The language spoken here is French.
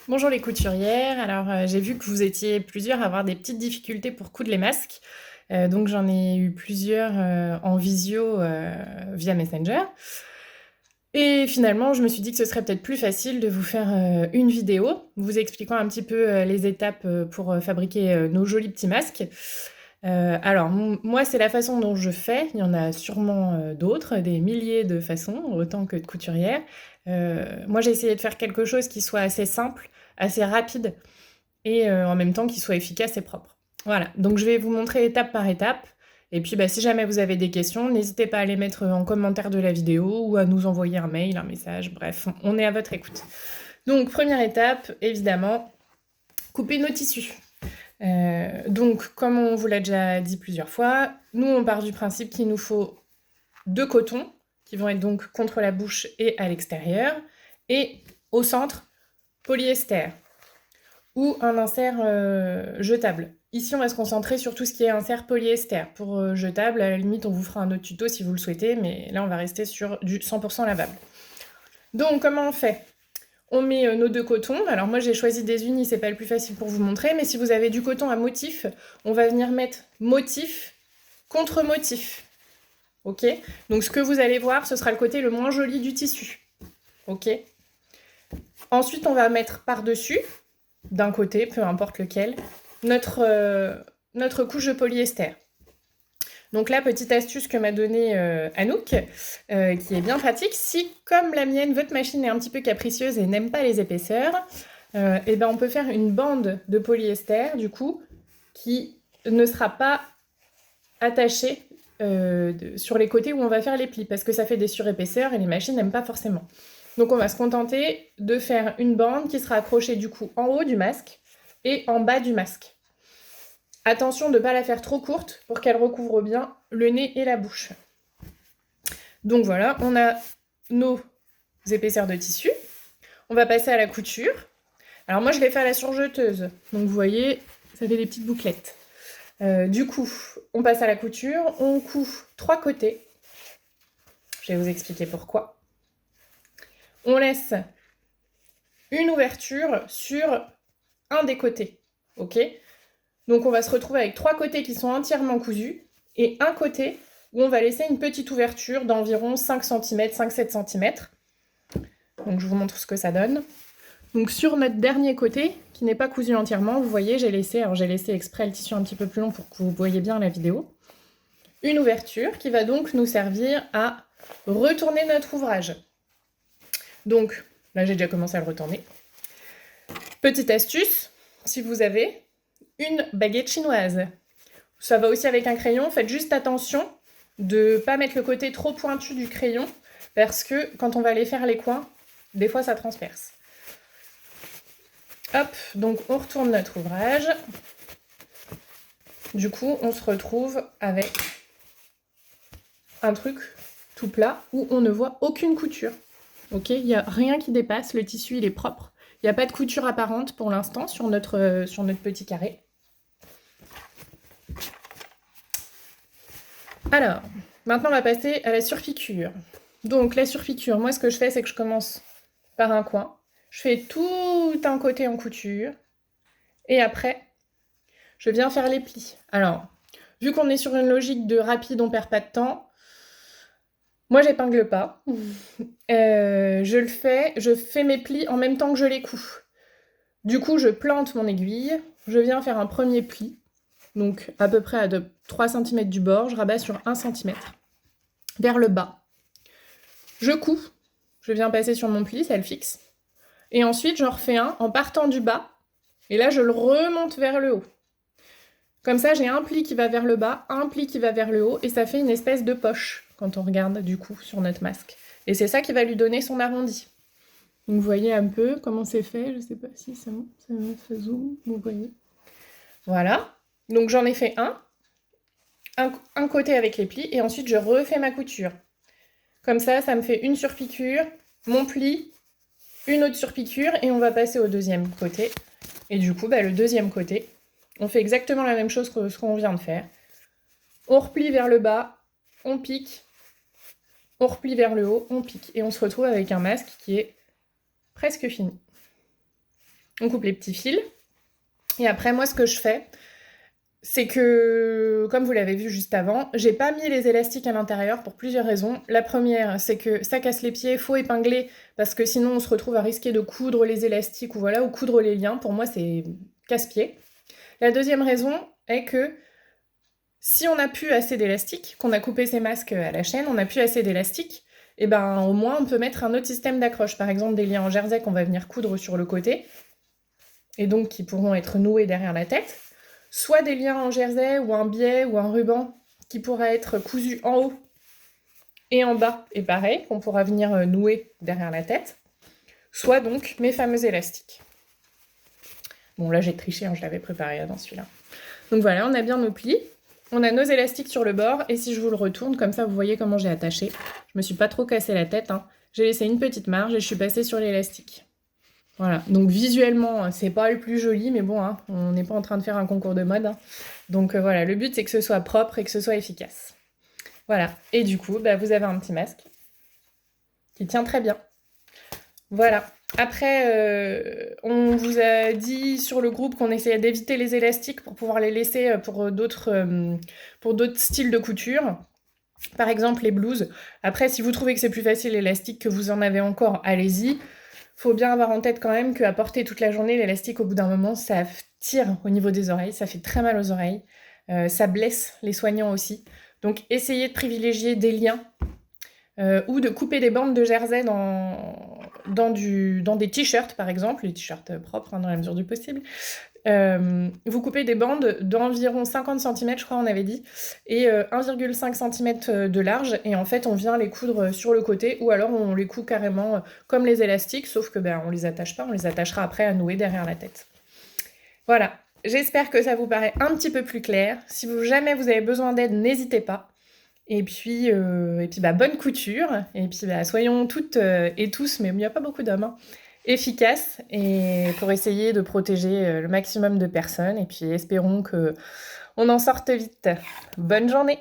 Bonjour les couturières, j'ai vu que vous étiez plusieurs à avoir des petites difficultés pour coudre les masques. Donc j'en ai eu plusieurs en visio via Messenger. Et finalement, je me suis dit que ce serait peut-être plus facile de vous faire une vidéo vous expliquant un petit peu les étapes pour fabriquer nos jolis petits masques. Moi, c'est la façon dont je fais. Il y en a sûrement d'autres, des milliers de façons, autant que de couturières. Moi, j'ai essayé de faire quelque chose qui soit assez simple, assez rapide et en même temps qui soit efficace et propre. Voilà, donc je vais vous montrer étape par étape. Et puis, si jamais vous avez des questions, n'hésitez pas à les mettre en commentaire de la vidéo ou à nous envoyer un mail, un message, bref, on est à votre écoute. Donc, première étape, évidemment, couper nos tissus. Donc, comme on vous l'a déjà dit plusieurs fois, nous, on part du principe qu'il nous faut 2 cotons, qui vont être donc contre la bouche et à l'extérieur, et au centre, polyester ou un insert jetable. Ici, on va se concentrer sur tout ce qui est insert polyester. Pour jetable, à la limite, on vous fera un autre tuto si vous le souhaitez, mais là, on va rester sur du 100% lavable. Donc, comment on fait? On met nos 2 cotons. Alors moi, j'ai choisi des unis, c'est pas le plus facile pour vous montrer, mais si vous avez du coton à motif, on va venir mettre motif contre motif. Ok? Donc, ce que vous allez voir, ce sera le côté le moins joli du tissu. Ok? Ensuite, on va mettre par-dessus, d'un côté, peu importe lequel, notre couche de polyester. Donc là, petite astuce que m'a donnée Anouk, qui est bien pratique. Si, comme la mienne, votre machine est un petit peu capricieuse et n'aime pas les épaisseurs, on peut faire une bande de polyester, du coup, qui ne sera pas attachée sur les côtés où on va faire les plis, parce que ça fait des surépaisseurs et les machines n'aiment pas forcément. Donc on va se contenter de faire une bande qui sera accrochée du coup en haut du masque et en bas du masque. Attention de ne pas la faire trop courte pour qu'elle recouvre bien le nez et la bouche. Donc voilà, on a nos épaisseurs de tissu. On va passer à la couture. Alors moi je l'ai fait à la surjeteuse, donc vous voyez, ça fait des petites bouclettes. Du coup, on passe à la couture, on coud 3 côtés. Je vais vous expliquer pourquoi. On laisse une ouverture sur un des côtés, ok? Donc on va se retrouver avec 3 côtés qui sont entièrement cousus et un côté où on va laisser une petite ouverture d'environ 5 cm, 5-7 cm. Donc je vous montre ce que ça donne. Donc sur notre dernier côté, qui n'est pas cousu entièrement, vous voyez, j'ai laissé exprès le tissu un petit peu plus long pour que vous voyez bien la vidéo, une ouverture qui va donc nous servir à retourner notre ouvrage. Donc là j'ai déjà commencé à le retourner. Petite astuce, si vous avez une baguette chinoise, ça va aussi avec un crayon, faites juste attention de ne pas mettre le côté trop pointu du crayon, parce que quand on va aller faire les coins, des fois ça transperce. Hop, donc on retourne notre ouvrage. Du coup, on se retrouve avec un truc tout plat où on ne voit aucune couture. Ok, il n'y a rien qui dépasse, le tissu il est propre. Il n'y a pas de couture apparente pour l'instant sur notre petit carré. Alors, maintenant on va passer à la surpiqûre. Donc la surpiqûre, moi ce que je fais, c'est que je commence par un coin. Je fais tout un côté en couture. Et après, je viens faire les plis. Alors, vu qu'on est sur une logique de rapide, on perd pas de temps, moi j'épingle pas. Je fais mes plis en même temps que je les couds. Du coup, je plante mon aiguille, je viens faire un premier pli, donc à peu près à 3 cm du bord, je rabats sur 1 cm vers le bas. Je couds, je viens passer sur mon pli, ça le fixe. Et ensuite, j'en refais un en partant du bas, et là, je le remonte vers le haut. Comme ça, j'ai un pli qui va vers le bas, un pli qui va vers le haut, et ça fait une espèce de poche, quand on regarde du coup sur notre masque. Et c'est ça qui va lui donner son arrondi. Donc vous voyez un peu comment c'est fait, je sais pas si ça me fait zoom, vous voyez. Voilà, donc j'en ai fait un côté avec les plis, et ensuite je refais ma couture. Comme ça me fait une surpiqûre, mon pli, une autre surpiqûre, et on va passer au deuxième côté. Et du coup, le deuxième côté, on fait exactement la même chose que ce qu'on vient de faire. On replie vers le bas, on pique, on replie vers le haut, on pique. Et on se retrouve avec un masque qui est presque fini. On coupe les petits fils. Et après, moi, ce que je fais, c'est que, comme vous l'avez vu juste avant, j'ai pas mis les élastiques à l'intérieur pour plusieurs raisons. La première, c'est que ça casse les pieds, faut épingler, parce que sinon on se retrouve à risquer de coudre les élastiques ou coudre les liens. Pour moi, c'est casse-pied. La deuxième raison est que si on n'a plus assez d'élastiques, qu'on a coupé ces masques à la chaîne, on n'a plus assez d'élastiques, et ben au moins on peut mettre un autre système d'accroche, par exemple des liens en jersey qu'on va venir coudre sur le côté, et donc qui pourront être noués derrière la tête, soit des liens en jersey ou un biais ou un ruban qui pourra être cousu en haut et en bas, et pareil, qu'on pourra venir nouer derrière la tête, soit donc mes fameux élastiques. Bon là j'ai triché, hein, je l'avais préparé avant celui-là. Donc voilà, on a bien nos plis. On a nos élastiques sur le bord, et si je vous le retourne, comme ça vous voyez comment j'ai attaché. Je me suis pas trop cassé la tête, hein. J'ai laissé une petite marge et je suis passée sur l'élastique. Voilà, donc visuellement, c'est pas le plus joli, mais bon, hein, on n'est pas en train de faire un concours de mode. Hein. Donc voilà, le but c'est que ce soit propre et que ce soit efficace. Voilà, et du coup, bah, vous avez un petit masque qui tient très bien. Voilà. Après, on vous a dit sur le groupe qu'on essayait d'éviter les élastiques pour pouvoir les laisser pour d'autres styles de couture. Par exemple, les blouses. Après, si vous trouvez que c'est plus facile l'élastique, que vous en avez encore, allez-y. Faut bien avoir en tête quand même qu'à porter toute la journée, l'élastique, au bout d'un moment, ça tire au niveau des oreilles, ça fait très mal aux oreilles. Ça blesse les soignants aussi. Donc, essayez de privilégier des liens ou de couper des bandes de jersey dans des t-shirts, par exemple, les t-shirts propres, hein, dans la mesure du possible. Vous coupez des bandes d'environ 50 cm, je crois, on avait dit, et 1,5 cm de large, et en fait, on vient les coudre sur le côté, ou alors on les coud carrément comme les élastiques, sauf que on les attache pas, on les attachera après à nouer derrière la tête. Voilà, j'espère que ça vous paraît un petit peu plus clair. Si jamais vous avez besoin d'aide, n'hésitez pas. Et puis bonne couture, et puis soyons toutes et tous, mais il n'y a pas beaucoup d'hommes, hein, efficaces, et pour essayer de protéger le maximum de personnes, et puis espérons qu'on en sorte vite. Bonne journée!